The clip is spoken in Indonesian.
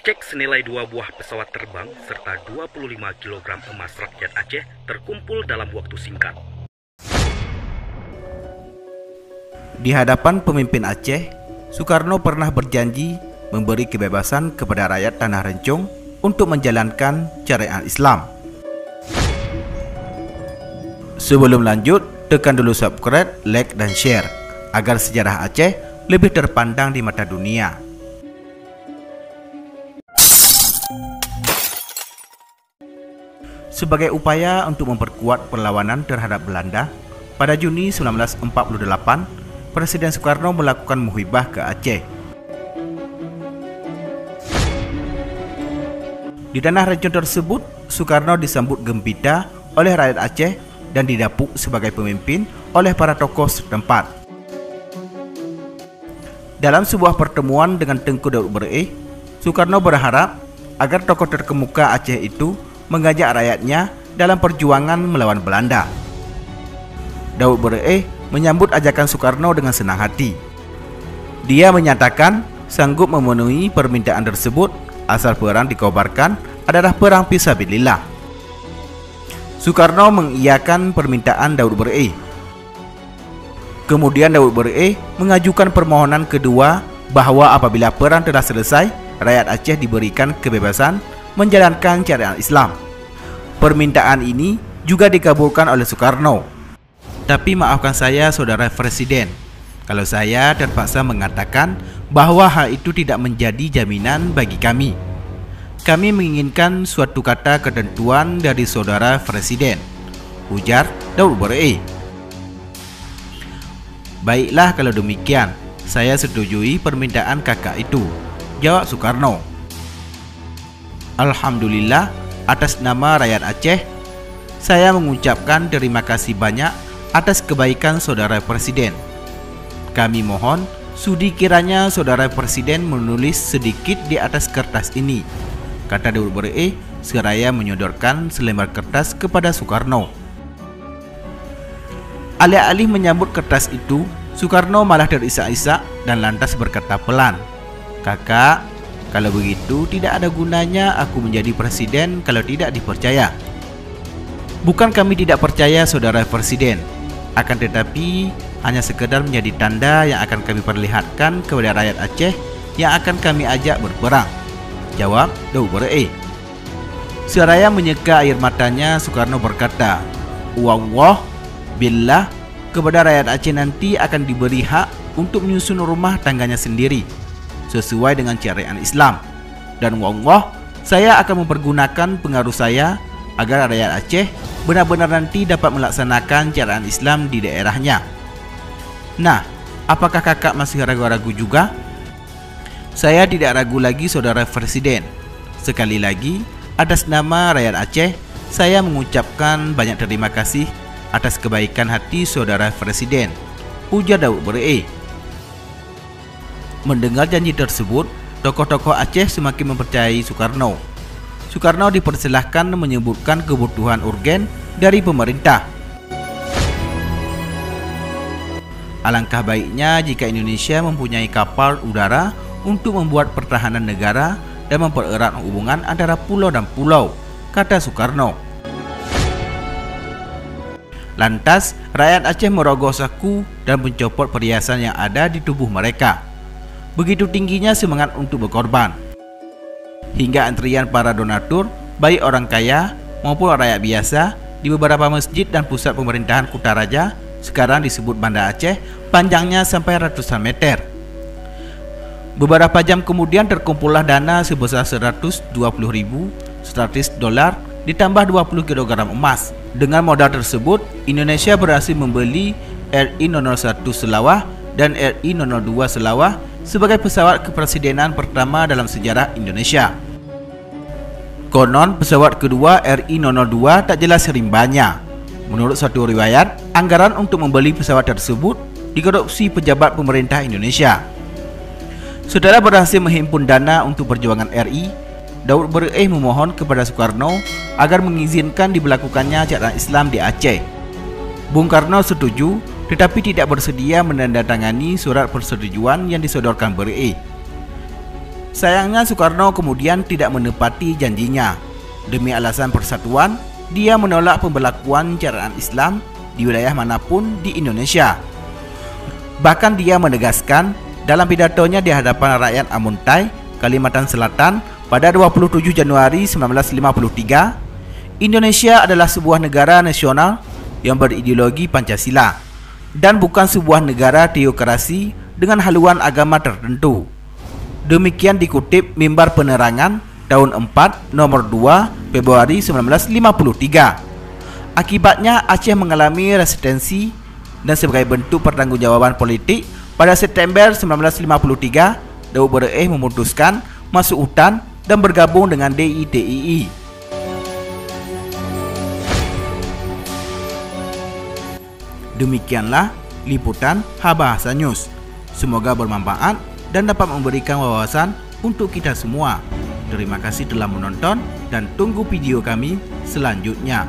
Cek senilai 2 buah pesawat terbang serta 25 kg emas rakyat Aceh terkumpul dalam waktu singkat. Di hadapan pemimpin Aceh, Soekarno pernah berjanji memberi kebebasan kepada rakyat Tanah Rencong untuk menjalankan syariat Islam. Sebelum lanjut, tekan dulu subscribe, like, dan share agar sejarah Aceh lebih terpandang di mata dunia. Sebagai upaya untuk memperkuat perlawanan terhadap Belanda, pada Juni 1948, Presiden Soekarno melakukan muhibah ke Aceh. Di tanah Rencong tersebut, Soekarno disambut gembira oleh rakyat Aceh dan didapuk sebagai pemimpin oleh para tokoh setempat. Dalam sebuah pertemuan dengan Tengku Daud Bereh, Soekarno berharap agar tokoh terkemuka Aceh itu mengajak rakyatnya dalam perjuangan melawan Belanda. Daud Bereh menyambut ajakan Soekarno dengan senang hati. Dia menyatakan sanggup memenuhi permintaan tersebut asal perang dikobarkan adalah perang fisabilillah. Soekarno mengiyakan permintaan Daud Bereh. Kemudian Daud Bereh mengajukan permohonan kedua bahwa apabila perang telah selesai, rakyat Aceh diberikan kebebasan menjalankan syariat Islam. Permintaan ini juga dikabulkan oleh Soekarno. Tapi maafkan saya, Saudara Presiden, kalau saya terpaksa mengatakan bahwa hal itu tidak menjadi jaminan bagi kami. Kami menginginkan suatu kata ketentuan dari Saudara Presiden, ujar Daud Bereh. Baiklah kalau demikian, saya setujui permintaan kakak itu, jawab Soekarno. Alhamdulillah, atas nama rakyat Aceh, saya mengucapkan terima kasih banyak atas kebaikan Saudara Presiden. Kami mohon sudi kiranya Saudara Presiden menulis sedikit di atas kertas ini, kata Daud Bereh seraya menyodorkan selembar kertas kepada Soekarno. Alih-alih menyambut kertas itu, Soekarno malah terisak-isak dan lantas berkata pelan, "Kakak, kalau begitu tidak ada gunanya aku menjadi presiden kalau tidak dipercaya." Bukan kami tidak percaya, Saudara Presiden, akan tetapi hanya sekedar menjadi tanda yang akan kami perlihatkan kepada rakyat Aceh yang akan kami ajak berperang, jawab Daud Bereh. Seraya menyeka air matanya, Soekarno berkata, "Wallah, billah, kepada rakyat Aceh nanti akan diberi hak untuk menyusun rumah tangganya sendiri sesuai dengan syariat Islam. Dan wallah, saya akan mempergunakan pengaruh saya agar rakyat Aceh benar-benar nanti dapat melaksanakan syariat Islam di daerahnya." Nah, apakah kakak masih ragu-ragu juga? Saya tidak ragu lagi, Saudara Presiden. Sekali lagi, atas nama rakyat Aceh, saya mengucapkan banyak terima kasih atas kebaikan hati Saudara Presiden, ujar Daud Bereh. Mendengar janji tersebut, tokoh-tokoh Aceh semakin mempercayai Soekarno. Soekarno dipersilahkan menyebutkan kebutuhan urgen dari pemerintah. Alangkah baiknya jika Indonesia mempunyai kapal udara untuk membuat pertahanan negara dan mempererat hubungan antara pulau dan pulau, kata Soekarno. Lantas, rakyat Aceh merogoh saku dan mencopot perhiasan yang ada di tubuh mereka. Begitu tingginya semangat untuk berkorban, hingga antrian para donatur, baik orang kaya maupun rakyat biasa, di beberapa masjid dan pusat pemerintahan Kutaraja, sekarang disebut Banda Aceh, panjangnya sampai ratusan meter. Beberapa jam kemudian terkumpullah dana sebesar 120.100 dolar ditambah 20 kg emas. Dengan modal tersebut, Indonesia berhasil membeli RI-01 Selawah dan RI-02 Selawah sebagai pesawat kepresidenan pertama dalam sejarah Indonesia. Konon pesawat kedua RI-02 tak jelas rimbanya. Menurut suatu riwayat, anggaran untuk membeli pesawat tersebut dikorupsi pejabat pemerintah Indonesia. Setelah berhasil menghimpun dana untuk perjuangan RI, Daud Bereh memohon kepada Soekarno agar mengizinkan diberlakukannya syariat Islam di Aceh. Bung Karno setuju, tetapi tidak bersedia menandatangani surat persetujuan yang disodorkan Bereh. Sayangnya Soekarno kemudian tidak menepati janjinya. Demi alasan persatuan, dia menolak pemberlakuan syariat Islam di wilayah manapun di Indonesia. Bahkan dia menegaskan dalam pidatonya di hadapan rakyat Amuntai, Kalimantan Selatan pada 27 Januari 1953, Indonesia adalah sebuah negara nasional yang berideologi Pancasila dan bukan sebuah negara teokrasi dengan haluan agama tertentu. Demikian dikutip Mimbar Penerangan tahun 4 nomor 2 Februari 1953. Akibatnya Aceh mengalami resistensi dan sebagai bentuk pertanggungjawaban politik pada September 1953, Daud Bereh memutuskan masuk hutan dan bergabung dengan DITII. Demikianlah liputan Habahasa News. Semoga bermanfaat dan dapat memberikan wawasan untuk kita semua. Terima kasih telah menonton dan tunggu video kami selanjutnya.